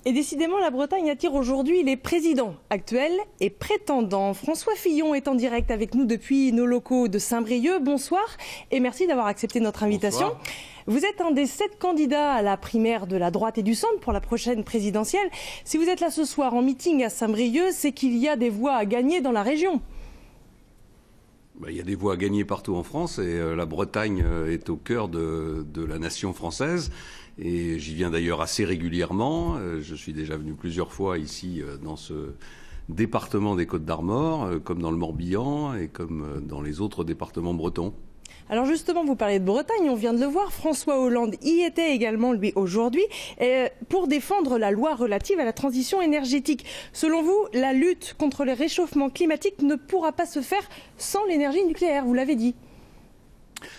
Et décidément, la Bretagne attire aujourd'hui les présidents actuels et prétendants. François Fillon est en direct avec nous depuis nos locaux de Saint-Brieuc. Bonsoir et merci d'avoir accepté notre invitation. Bonsoir. Vous êtes un des 7 candidats à la primaire de la droite et du centre pour la prochaine présidentielle. Si vous êtes là ce soir en meeting à Saint-Brieuc, c'est qu'il y a des voix à gagner dans la région. Il y a des voix à gagner partout en France et la Bretagne est au cœur de la nation française. Et j'y viens d'ailleurs assez régulièrement. Je suis déjà venu plusieurs fois ici dans ce département des Côtes-d'Armor, comme dans le Morbihan et comme dans les autres départements bretons. Alors justement, vous parlez de Bretagne, on vient de le voir, François Hollande y était également, lui, aujourd'hui, pour défendre la loi relative à la transition énergétique. Selon vous, la lutte contre le réchauffement climatique ne pourra pas se faire sans l'énergie nucléaire, vous l'avez dit.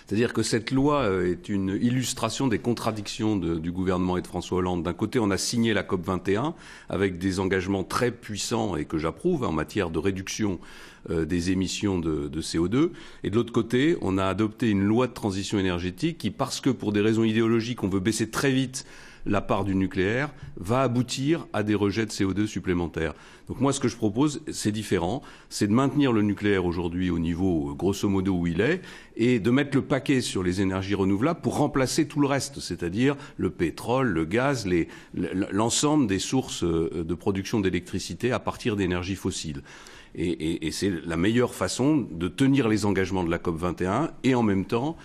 C'est-à-dire que cette loi est une illustration des contradictions du gouvernement et de François Hollande. D'un côté, on a signé la COP21 avec des engagements très puissants et que j'approuve en matière de réduction des émissions de CO2. Et de l'autre côté, on a adopté une loi de transition énergétique qui, parce que pour des raisons idéologiques, on veut baisser très vite la part du nucléaire, va aboutir à des rejets de CO2 supplémentaires. Donc moi, ce que je propose, c'est différent. C'est de maintenir le nucléaire aujourd'hui au niveau, grosso modo, où il est, et de mettre le paquet sur les énergies renouvelables pour remplacer tout le reste, c'est-à-dire le pétrole, le gaz, l'ensemble des sources de production d'électricité à partir d'énergies fossiles. Et c'est la meilleure façon de tenir les engagements de la COP21 et en même temps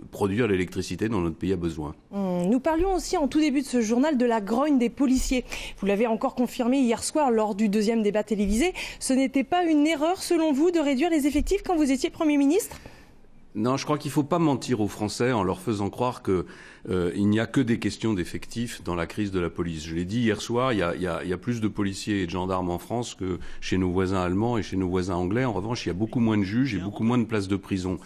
produire l'électricité dont notre pays a besoin. Nous parlions aussi en tout début de ce journal de la grogne des policiers. Vous l'avez encore confirmé hier soir lors du 2e débat télévisé. Ce n'était pas une erreur selon vous de réduire les effectifs quand vous étiez Premier ministre ? Non, je crois qu'il ne faut pas mentir aux Français en leur faisant croire qu'il n'y a que des questions d'effectifs dans la crise de la police. Je l'ai dit hier soir, il y a plus de policiers et de gendarmes en France que chez nos voisins allemands et chez nos voisins anglais. En revanche, il y a beaucoup moins de juges et beaucoup moins de places de prison.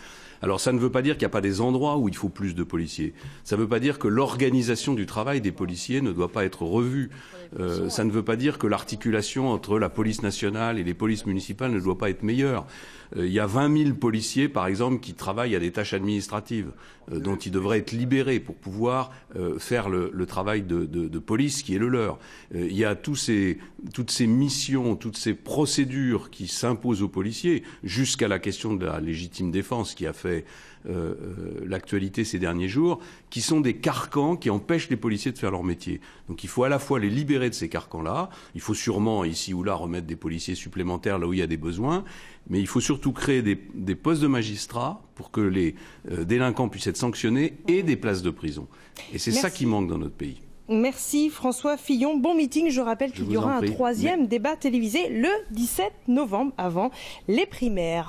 Alors ça ne veut pas dire qu'il n'y a pas des endroits où il faut plus de policiers. Ça ne veut pas dire que l'organisation du travail des policiers ne doit pas être revue. Ça ne veut pas dire que l'articulation entre la police nationale et les polices municipales ne doit pas être meilleure. Il y a 20 000 policiers, par exemple, qui travaillent à des tâches administratives, dont ils devraient être libérés pour pouvoir faire le travail de police qui est le leur. Il y a toutes ces missions, toutes ces procédures qui s'imposent aux policiers, jusqu'à la question de la légitime défense qui a fait l'actualité ces derniers jours, qui sont des carcans qui empêchent les policiers de faire leur métier. Donc il faut à la fois les libérer de ces carcans-là, il faut sûrement ici ou là remettre des policiers supplémentaires là où il y a des besoins, mais il faut surtout créer des postes de magistrats pour que les délinquants puissent être sanctionnés et des places de prison. Et c'est ça qui manque dans notre pays. Merci François Fillon. Bon meeting. Je rappelle qu'il y aura un 3e débat télévisé le 17 novembre avant les primaires.